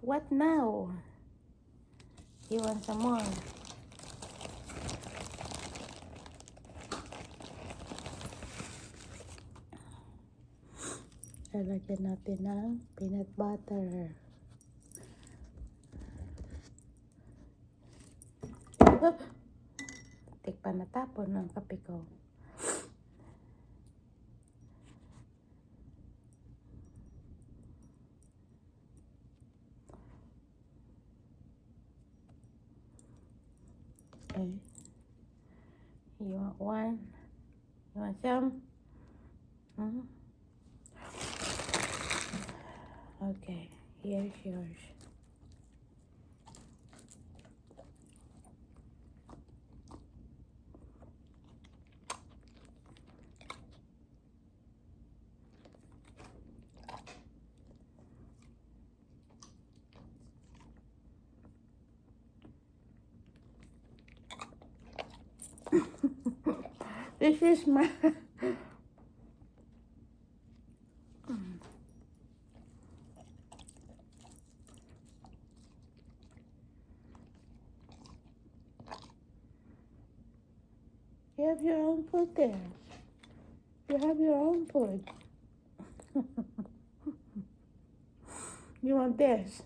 What now? You want some more? Lalagyan natin ng peanut butter. Tik pa natapon ng kape ko. Okay. You want one? You want some? Okay, here's yours. This is my You have your own food there. You have your own food. You want this?